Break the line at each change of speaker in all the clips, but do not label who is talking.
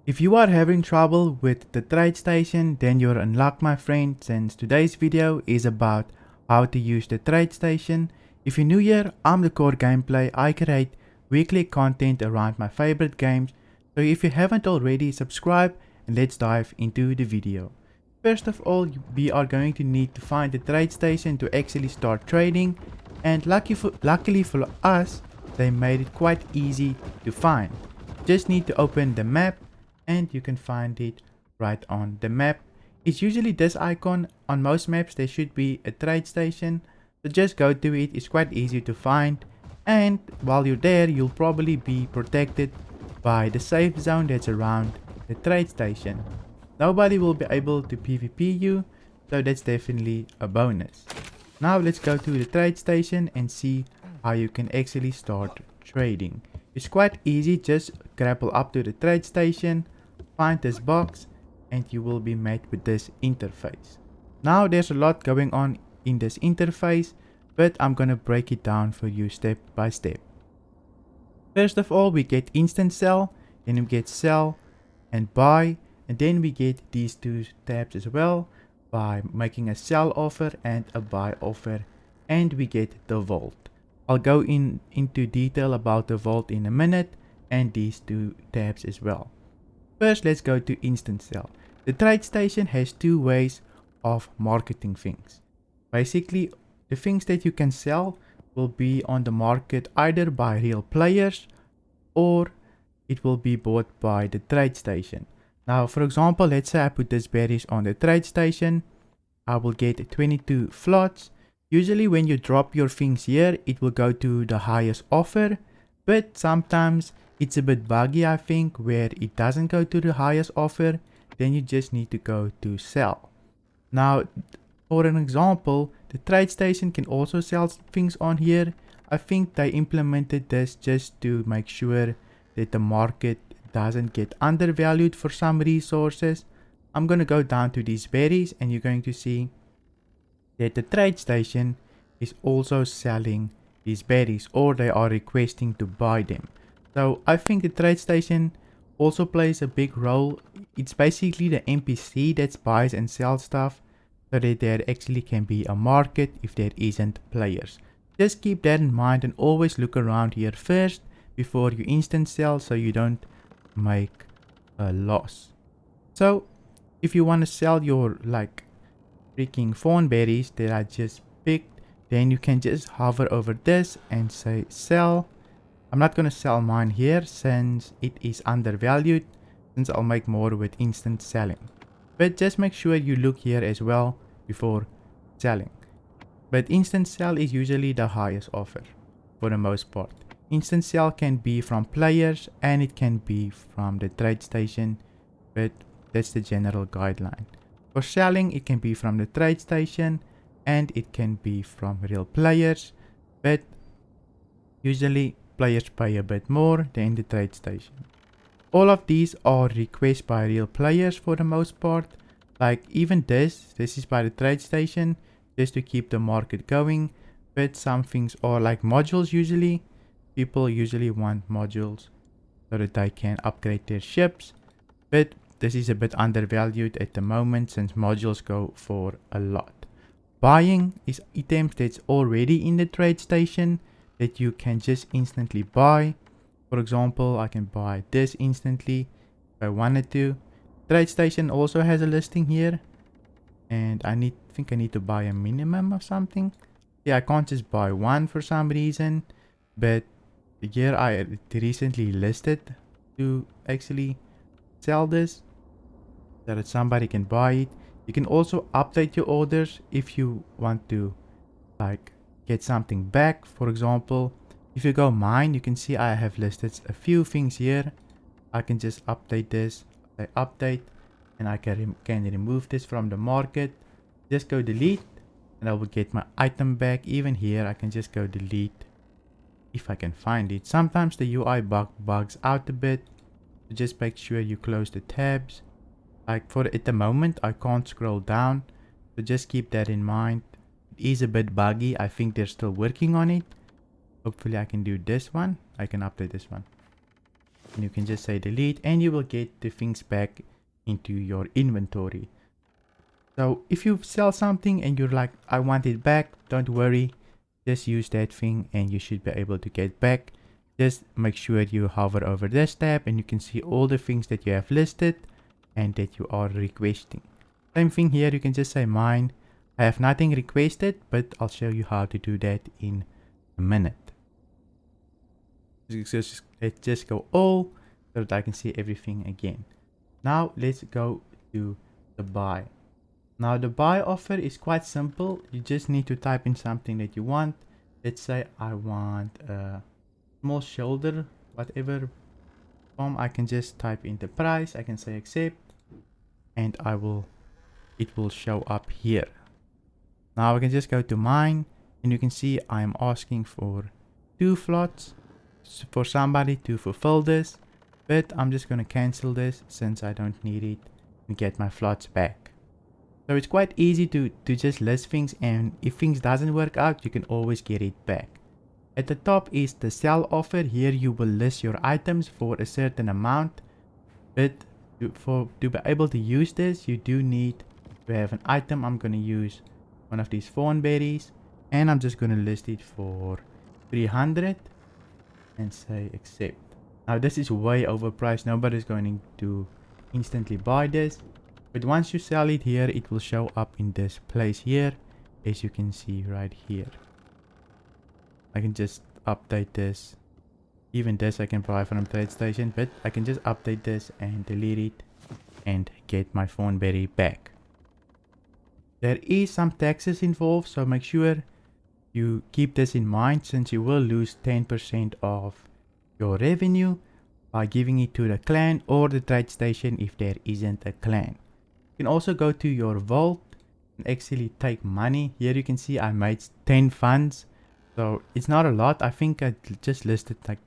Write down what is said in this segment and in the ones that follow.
If you are having trouble with the trade station, then you're in luck, my friend, since today's video is about how to use the trade station. If you're new here, I'm the Core Gameplay. I create weekly content around my favorite games. So if you haven't already, subscribe and let's dive into the video. First of all, we are going to need to find the trade station to actually start trading. And luckily for us, they made it quite easy to find. Just need to open the map and you can find it right on the map. It's usually this icon. On most maps there should be a trade station, so just go to it. It's quite easy to find, and while you're there you'll probably be protected by the safe zone that's around the trade station. Nobody will be able to PvP you, so that's definitely a bonus. Now let's go to the trade station and see how you can actually start trading. It's quite easy. Just grapple up to the trade station, find this box, and you will be met with this interface. Now there's a lot going on in this interface, but I'm gonna break it down for you step by step. First of all, we get instant sell, then we get sell and buy, and then we get these two tabs as well by making a sell offer and a buy offer, and we get the vault. I'll go into detail about the vault in a minute and these two tabs as well. First, let's go to instant sell. The trade station has two ways of marketing things. Basically, the things that you can sell will be on the market either by real players or it will be bought by the trade station. Now, for example, let's say I put these berries on the trade station. I will get 22 flots. Usually when you drop your things here, it will go to the highest offer, but sometimes it's a bit buggy, I think, where it doesn't go to the highest offer. Then you just need to go to sell. Now, for an example, the trade station can also sell things on here. I think they implemented this just to make sure that the market doesn't get undervalued for some resources. I'm going to go down to these berries and you're going to see that the trade station is also selling these berries, or they are requesting to buy them. So I think the trade station also plays a big role. It's basically the NPC that buys and sells stuff, so that there actually can be a market if there isn't players. Just keep that in mind and always look around here first before you instant sell, so you don't make a loss. So if you want to sell your freaking fawn berries that I just picked, then you can just hover over this and say sell. I'm not gonna sell mine here since it is undervalued, since I'll make more with instant selling. But just make sure you look here as well before selling. But instant sell is usually the highest offer for the most part. Instant sell can be from players and it can be from the trade station, but that's the general guideline. For selling, it can be from the trade station and it can be from real players, but usually players pay a bit more than the trade station. All of these are requests by real players for the most part. Like even this is by the trade station just to keep the market going, but some things are like modules. Usually people usually want modules so that they can upgrade their ships, but this is a bit undervalued at the moment since modules go for a lot. Buying is items that's already in the trade station that you can just instantly buy. For example, I can buy this instantly if I wanted to. Trade station also has a listing here, and I think I need to buy a minimum of something. Yeah, I can't just buy one for some reason, but here I recently listed to actually sell this so that somebody can buy it. You can also update your orders if you want to get something back. For example, if you go mine, you can see I have listed a few things here. I can just update this. I update and I can remove this from the market. Just go delete and I will get my item back. Even here I can just go delete if I can find it. Sometimes the UI bugs out a bit, so just make sure you close the tabs. At the moment I can't scroll down, so just keep that in mind. It is a bit buggy. I think they're still working on it. Hopefully I can do this one. I can update this one. and you can just say delete, and you will get the things back into your inventory. So if you sell something and you're like, I want it back, don't worry, just use that thing and you should be able to get back. Just make sure you hover over this tab and you can see all the things that you have listed and that you are requesting. Same thing here, you can just say mine. I have nothing requested, but I'll show you how to do that in a minute. Let's just go all so that I can see everything again. Now let's go to the buy. Now the buy offer is quite simple. You just need to type in something that you want. Let's say I want a small shoulder, whatever form. I can just type in the price. I can say accept, and it will show up here. Now I can just go to mine, and you can see I'm asking for 2 slots for somebody to fulfill this, but I'm just going to cancel this since I don't need it and get my slots back. So it's quite easy to just list things, and if things doesn't work out, you can always get it back. At the top is the sell offer. Here you will list your items for a certain amount, but to be able to use this, you do need to have an item. I'm going to use one of these thornberries, and I'm just going to list it for 300 and say accept. Now this is way overpriced. Nobody's going to instantly buy this. But once you sell it here, it will show up in this place here, as you can see right here. I can just update this. Even this I can buy from TradeStation, but I can just update this and delete it and get my thornberry back. There is some taxes involved, so make sure you keep this in mind, since you will lose 10% of your revenue by giving it to the clan or the TradeStation if there isn't a clan. You can also go to your vault and actually take money. Here you can see I made 10 funds. So it's not a lot. I think I just listed like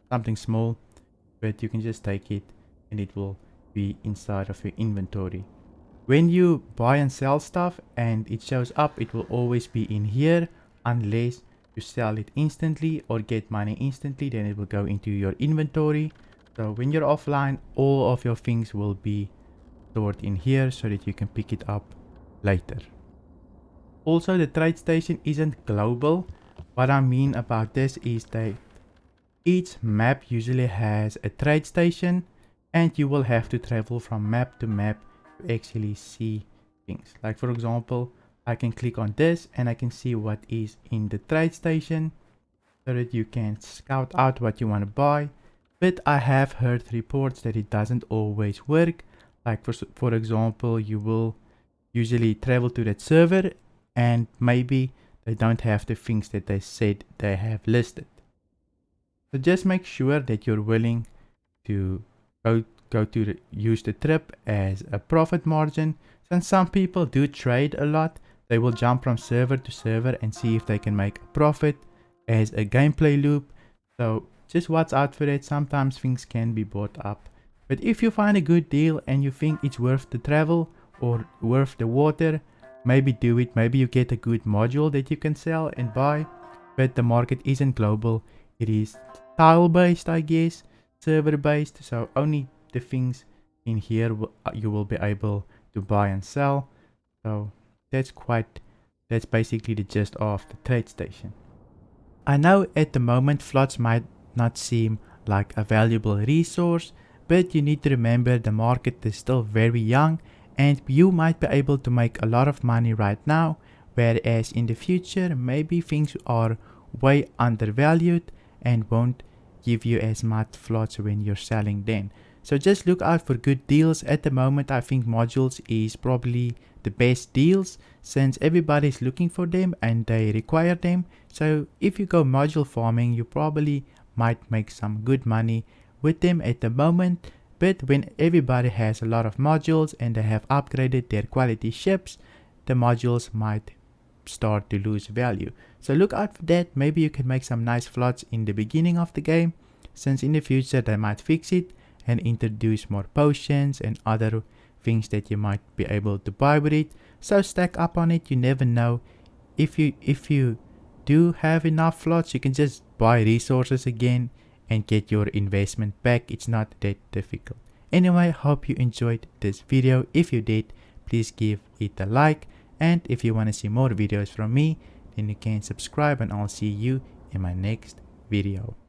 something small, but you can just take it and it will be inside of your inventory. When you buy and sell stuff and it shows up, it will always be in here unless you sell it instantly or get money instantly, then it will go into your inventory. So when you're offline, all of your things will be stored in here so that you can pick it up later. Also, the TradeStation isn't global. What I mean about this is that each map usually has a TradeStation, and you will have to travel from map to map to actually see things. Like for example, I can click on this and I can see what is in the TradeStation so that you can scout out what you want to buy. But I have heard reports that it doesn't always work. Like for example, you will usually travel to that server and maybe they don't have the things that they said they have listed. So just make sure that you're willing to use the trip as a profit margin. Since some people do trade a lot, they will jump from server to server and see if they can make a profit as a gameplay loop. So just watch out for it. Sometimes things can be bought up. But if you find a good deal and you think it's worth the travel or worth the water, maybe do it. Maybe you get a good module that you can sell and buy. But the market isn't global. It is tile based, I guess, server based. So only the things in here you will be able to buy and sell. So that's basically the gist of the TradeStation. I know at the moment flots might not seem like a valuable resource, but you need to remember the market is still very young and you might be able to make a lot of money right now, whereas in the future maybe things are way undervalued and won't give you as much flots when you're selling then. So just look out for good deals. At the moment I think modules is probably the best deals since everybody's looking for them and they require them. So if you go module farming, you probably might make some good money with them at the moment. But when everybody has a lot of modules and they have upgraded their quality ships, the modules might start to lose value. So look out for that. Maybe you can make some nice flots in the beginning of the game, since in the future they might fix it and introduce more potions and other things that you might be able to buy with it. So stack up on it. You never know. If you do have enough flots, you can just buy resources again and get your investment back. It's not that difficult. Anyway, hope you enjoyed this video. If you did, please give it a like, and if you want to see more videos from me, then you can subscribe, and I'll see you in my next video.